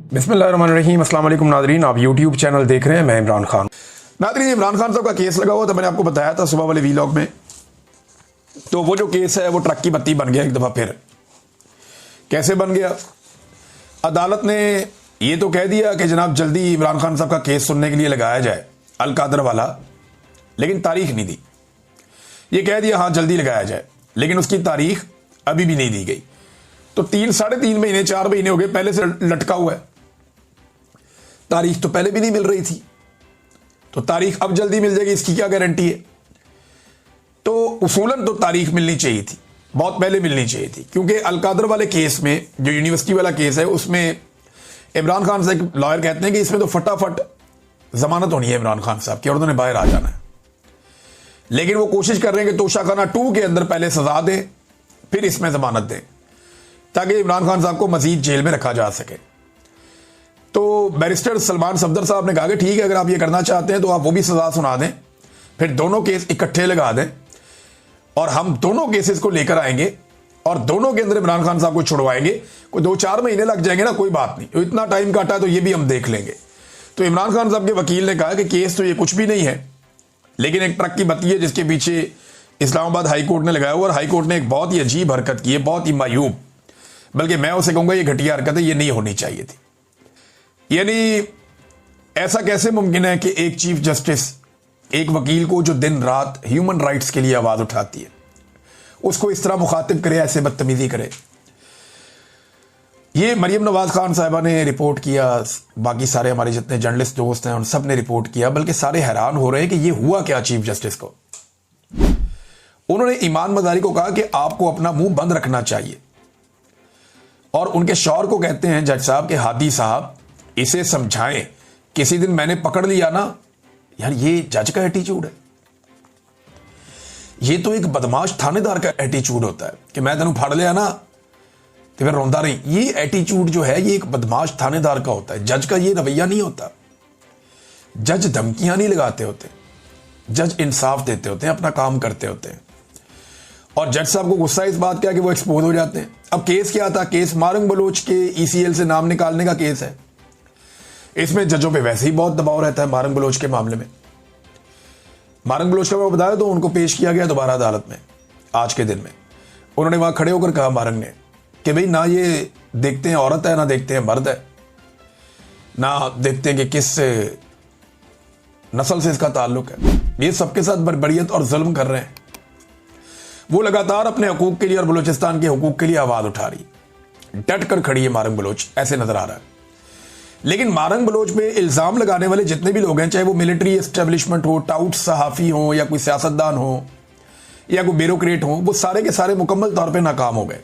बिस्मिल्लाहिर्रहमानिर्रहीम। अस्सलाम वालेकुम नादरीन, आप यूट्यूब चैनल देख रहे हैं, मैं इमरान खान। नादरीन, इमरान खान साहब का केस लगा हुआ था, मैंने आपको बताया था सुबह वाले वीलॉग में। तो वो जो केस है वो ट्रक की बत्ती बन गया एक दफ़ा फिर। कैसे बन गया? अदालत ने ये तो कह दिया कि जनाब जल्दी इमरान खान साहब का केस सुनने के लिए लगाया जाए, अल कादर वाला, लेकिन तारीख नहीं दी। ये कह दिया हाँ जल्दी लगाया जाए, लेकिन उसकी तारीख अभी भी नहीं दी गई। तो 3-3.5 महीने 4 महीने हो गए पहले से लटका हुआ है। तारीख तो पहले भी नहीं मिल रही थी, तो तारीख अब जल्दी मिल जाएगी, इसकी क्या गारंटी है? तो उसूलन तो तारीख मिलनी चाहिए थी, बहुत पहले मिलनी चाहिए थी, क्योंकि अल कादर वाले केस में, जो यूनिवर्सिटी वाला केस है, उसमें इमरान खान से एक लॉयर कहते हैं कि इसमें तो फटाफट जमानत होनी है इमरान खान साहब की और उन्होंने बाहर आ जाना है। लेकिन वो कोशिश कर रहे हैं कि तोशाखाना 2 के अंदर पहले सजा दें, फिर इसमें जमानत दें, ताकि इमरान खान साहब को मजीद जेल में रखा जा सके। तो बैरिस्टर सलमान सफदर साहब ने कहा कि ठीक है, अगर आप ये करना चाहते हैं तो आप वो भी सजा सुना दें, फिर दोनों केस इकट्ठे लगा दें और हम दोनों केसेस को लेकर आएंगे और दोनों के अंदर इमरान खान साहब को छुड़वाएंगे। कोई 2-4 महीने लग जाएंगे ना, कोई बात नहीं, तो इतना टाइम काटा है तो ये भी हम देख लेंगे। तो इमरान खान साहब के वकील ने कहा कि केस तो ये कुछ भी नहीं है, लेकिन एक ट्रक की बत्ती है जिसके पीछे इस्लामाबाद हाई कोर्ट ने लगाया हुआ, और हाई कोर्ट ने एक बहुत ही अजीब हरकत की है, बहुत ही मायूब, बल्कि मैं उसे कहूंगा ये घटिया हरकत है, ये नहीं होनी चाहिए थी। यानी ऐसा कैसे मुमकिन है कि एक चीफ जस्टिस एक वकील को जो दिन रात ह्यूमन राइट्स के लिए आवाज उठाती है, उसको इस तरह मुखातिब करे, ऐसे बदतमीजी करे? ये मरियम नवाज खान साहिबा ने रिपोर्ट किया, बाकी सारे हमारे जितने जर्नलिस्ट दोस्त हैं उन सब ने रिपोर्ट किया, बल्कि सारे हैरान हो रहे हैं कि ये हुआ क्या चीफ जस्टिस को। उन्होंने ईमान मजारी को कहा कि आपको अपना मुंह बंद रखना चाहिए, और उनके शौहर को कहते हैं जज साहब के हादी साहब इसे समझाएं, किसी दिन मैंने पकड़ लिया ना। यार ये जज का एटीट्यूड है, ये तो एक बदमाश थानेदार का एटीट्यूड होता है कि मैं तेन फड़ लिया ना तो फिर रोंदा नहीं। ये एटीट्यूड जो है ये एक बदमाश थानेदार का होता है, जज का ये रवैया नहीं होता। जज धमकियां नहीं लगाते होते, जज इंसाफ देते होते हैं, अपना काम करते होते हैं। और जज साहब को गुस्सा इस बात का कि वो एक्सपोज हो जाते हैं। अब केस क्या था? केस मारंग बलोच के ECL से नाम निकालने का केस है। इसमें जजों पे वैसे ही बहुत दबाव रहता है मारंग बलोच के मामले में। मारंग बलोच का मैं बताया तो उनको पेश किया गया दोबारा अदालत में आज के दिन में। उन्होंने वहां खड़े होकर कहा मारंग ने कि भाई ना ये देखते हैं औरत है, ना देखते हैं मर्द है, ना देखते हैं कि किस नस्ल से इसका ताल्लुक है, ये सबके साथ बर्बरियत और जुल्म कर रहे हैं। वो लगातार अपने हकूक के लिए और बलूचिस्तान के हकूक के लिए आवाज उठा रही, डट कर खड़ी है मारंग बलोच, ऐसे नजर आ रहा है। लेकिन मारंग बलोच पे इल्जाम लगाने वाले जितने भी लोग हैं, चाहे वो मिलिट्री एस्टेब्लिशमेंट हो, टाउट सहाफी हो, या कोई सियासतदान हो, या कोई ब्यूरोक्रेट हो, वो सारे के सारे मुकम्मल तौर पे नाकाम हो गए।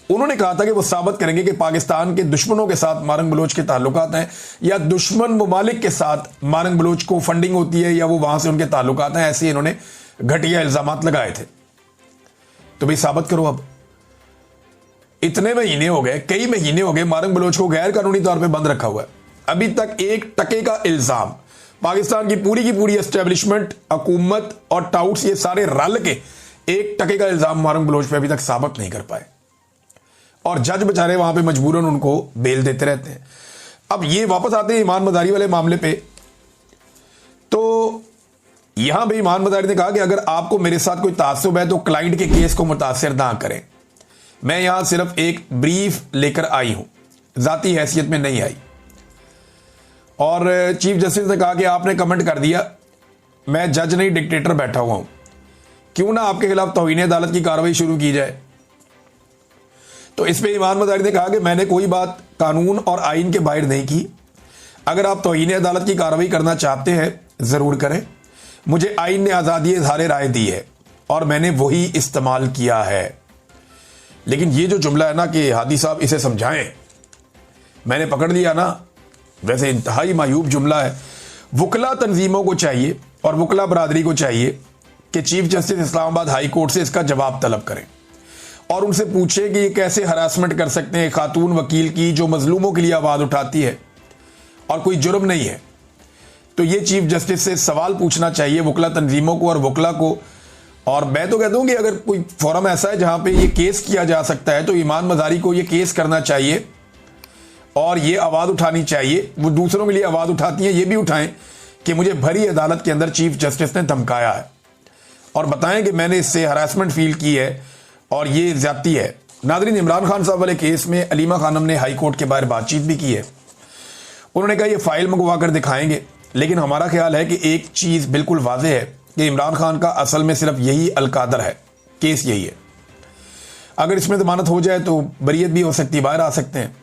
उन्होंने कहा था कि वो साबित करेंगे कि पाकिस्तान के दुश्मनों के साथ मारंग बलोच के ताल्लुकात हैं, या दुश्मन ममालिक के साथ मारंग बलोच को फंडिंग होती है, या वो वहां से उनके ताल्लुकात हैं। ऐसे इन्होंने घटिया इल्जामात लगाए थे। तो भाई साबित करो। अब इतने महीने हो गए, कई महीने हो गए मारंग बलोच को गैर कानूनी तौर पे बंद रखा हुआ है। अभी तक 1 टके का इल्जाम पाकिस्तान की पूरी एस्टेब्लिशमेंट, हुकूमत और टाउट्स, ये सारे रल के 1 टके का इल्जाम मारंग बलोच पे अभी तक साबित नहीं कर पाए, और जज बेचारे वहां पे मजबूरन उनको बेल देते रहते हैं। अब ये वापस आते हैं ईमान मदारी वाले मामले पे। तो यहां भी ईमान मदारी ने कहा कि अगर आपको मेरे साथ कोई तासुब है तो क्लाइंट के केस को मुतासिर ना करें। मैं यहां सिर्फ एक ब्रीफ लेकर आई हूं, जाती हैसियत में नहीं आई। और चीफ जस्टिस ने कहा कि आपने कमेंट कर दिया, मैं जज नहीं डिक्टेटर बैठा हुआ हूं, क्यों ना आपके खिलाफ तौहीन अदालत की कार्रवाई शुरू की जाए। तो इस पे ईमान मदारी ने कहा कि मैंने कोई बात कानून और आइन के बाहर नहीं की। अगर आप तौहीन अदालत की कार्रवाई करना चाहते हैं जरूर करें, मुझे आइन ने आज़ादी इज़हार राय दी है और मैंने वही इस्तेमाल किया है। लेकिन ये जो जुमला है ना कि हादी साहब इसे समझाएं, मैंने पकड़ लिया ना, वैसे इंतहाई मायूब जुमला है। वकला तंजीमों को चाहिए और वकला बरादरी को चाहिए कि chief justice Islamabad high court से इसका जवाब तलब करें और उनसे पूछें कि ये कैसे हरासमेंट कर सकते हैं खातून वकील की जो मजलूमों के लिए आवाज़ उठाती है और कोई जुर्म नहीं है। तो ये चीफ जस्टिस से सवाल पूछना चाहिए वकला तंजीमों को और वकला को। और मैं तो कहता हूं कि अगर कोई फोरम ऐसा है जहां पे ये केस किया जा सकता है तो ईमान मजारी को ये केस करना चाहिए और ये आवाज उठानी चाहिए। वो दूसरों के लिए आवाज उठाती हैं, ये भी उठाएं कि मुझे भरी अदालत के अंदर चीफ जस्टिस ने धमकाया है और बताएं कि मैंने इससे हरासमेंट फील की है और ये ज्यादती है। नादरीन, इमरान खान साहब वाले केस में अलीमा खानम ने हाई कोर्ट के बाहर बातचीत भी की है। उन्होंने कहा ये फाइल मंगवा कर दिखाएंगे, लेकिन हमारा ख्याल है कि एक चीज बिल्कुल वाज़ेह है कि इमरान खान का असल में सिर्फ यही अलकादर है, केस यही है। अगर इसमें जमानत हो जाए तो बरीयत भी हो सकती है, बाहर आ सकते हैं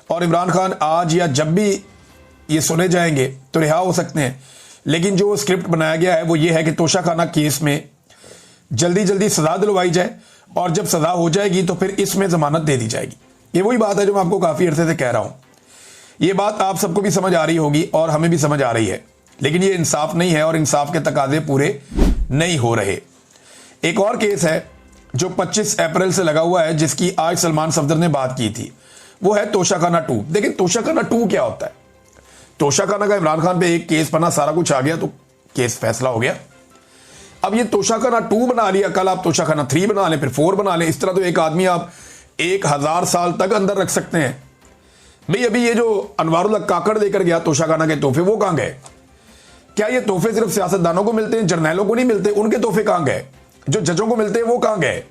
और इमरान खान आज या जब भी ये सुने जाएंगे तो रिहा हो सकते हैं। लेकिन जो स्क्रिप्ट बनाया गया है वो ये है कि तोशाखाना केस में जल्दी जल्दी सजा दिलवाई जाए और जब सजा हो जाएगी तो फिर इसमें जमानत दे दी जाएगी। ये वही बात है जो मैं आपको काफी अरसे से कह रहा हूं। ये बात आप सबको भी समझ आ रही होगी और हमें भी समझ आ रही है, लेकिन ये इंसाफ नहीं है और इंसाफ के तकाजे पूरे नहीं हो रहे। एक और केस है जो 25 अप्रैल से लगा हुआ है, जिसकी आज सलमान सफदर ने बात की थी, वो है तोशाखाना 2। देखिए तोशाखाना 2 क्या होता है। तोशाखाना का इमरान खान पे एक केस बना, सारा कुछ आ गया तो केस फैसला हो गया। अब ये तोशाखाना 2 बना लिया, कल आप तोशाखाना 3 बना लें, फिर 4 बना लें। इस तरह तो एक आदमी आप 1000 साल तक अंदर रख सकते हैं। भाई अभी ये जो अनवारुल्लाह काकड़ देकर गया तोशाखाना के तोहफे, वो कहां गए? क्या ये तोहफे सिर्फ सियासतदानों को मिलते हैं, जर्नैलों को नहीं मिलते? उनके तोहफे कहां गए? जो जजों को मिलते हैं वो कहां गए?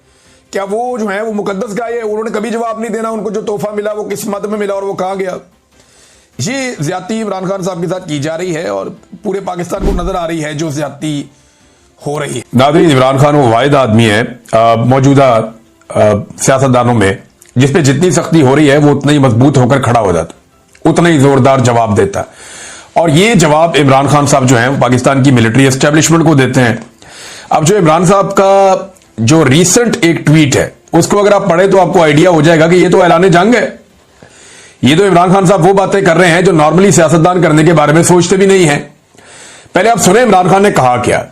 क्या वो जो है वो मुकद्दस गाय है? उन्होंने कभी जवाब नहीं देना, उनको जो तोहफा मिला वो किस मद में मिला और वो कहां गया? ये ज्यादती इमरान खान साहब के साथ की जा रही है और पूरे पाकिस्तान को नजर आ रही है जो ज्यादती हो रही है। नाज़रीन, इमरान खान वो वाहिद आदमी है मौजूदा सियासतदानों में जिस पे जितनी सख्ती हो रही है वो उतना ही मजबूत होकर खड़ा हो जाता, उतना ही जोरदार जवाब देता। और ये जवाब इमरान खान साहब जो है पाकिस्तान की मिलिट्री एस्टेब्लिशमेंट को देते हैं। अब जो इमरान साहब का जो रीसेंट एक ट्वीट है उसको अगर आप पढ़े तो आपको आइडिया हो जाएगा कि ये तो ऐलान जंग है। ये तो इमरान खान साहब वो बातें कर रहे हैं जो नॉर्मली सियासतदान करने के बारे में सोचते भी नहीं है। पहले आप सुने इमरान खान ने कहा क्या,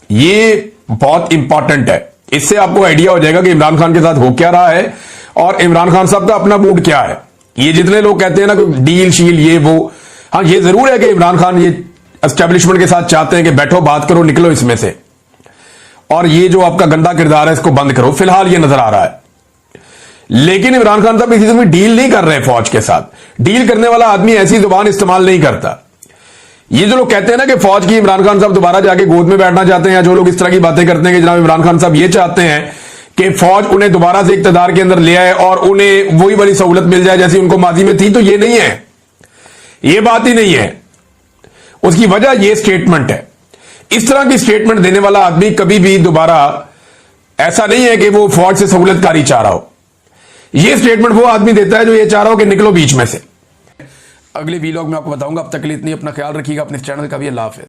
ये बहुत इंपॉर्टेंट है। इससे आपको आइडिया हो जाएगा कि इमरान खान के साथ हो क्या रहा है और इमरान खान साहब का अपना मूड क्या है। ये जितने लोग कहते हैं ना कि डील शील ये वो, हाँ ये जरूर है कि इमरान खान ये एस्टेब्लिशमेंट के साथ चाहते हैं कि बैठो बात करो, निकलो इसमें से, और ये जो आपका गंदा किरदार है इसको बंद करो। फिलहाल ये नजर आ रहा है, लेकिन इमरान खान साहब किसी से डील नहीं कर रहे हैं फौज के साथ। डील करने वाला आदमी ऐसी जुबान इस्तेमाल नहीं करता। ये जो लोग कहते हैं ना कि फौज की इमरान खान साहब दोबारा जाके गोद में बैठना चाहते हैं, या जो लोग इस तरह की बातें करते हैं कि जनाब इमरान खान साहब ये चाहते हैं कि फौज उन्हें दोबारा से इक्तदार के अंदर ले आए और उन्हें वही वाली सहूलत मिल जाए जैसी उनको माजी में थी, तो ये नहीं है, ये बात ही नहीं है। उसकी वजह ये स्टेटमेंट है। इस तरह की स्टेटमेंट देने वाला आदमी कभी भी दोबारा ऐसा नहीं है कि वो फौज से सहूलतकारी चाह रहा हो। ये स्टेटमेंट वो आदमी देता है जो ये चाह रहा हो कि निकलो बीच में से। अगले वीलॉग में आपको बताऊंगा। अब तक के लिए इतनी, अपना ख्याल रखिएगा, अपने चैनल का भी। अल्लाह हाफिज़।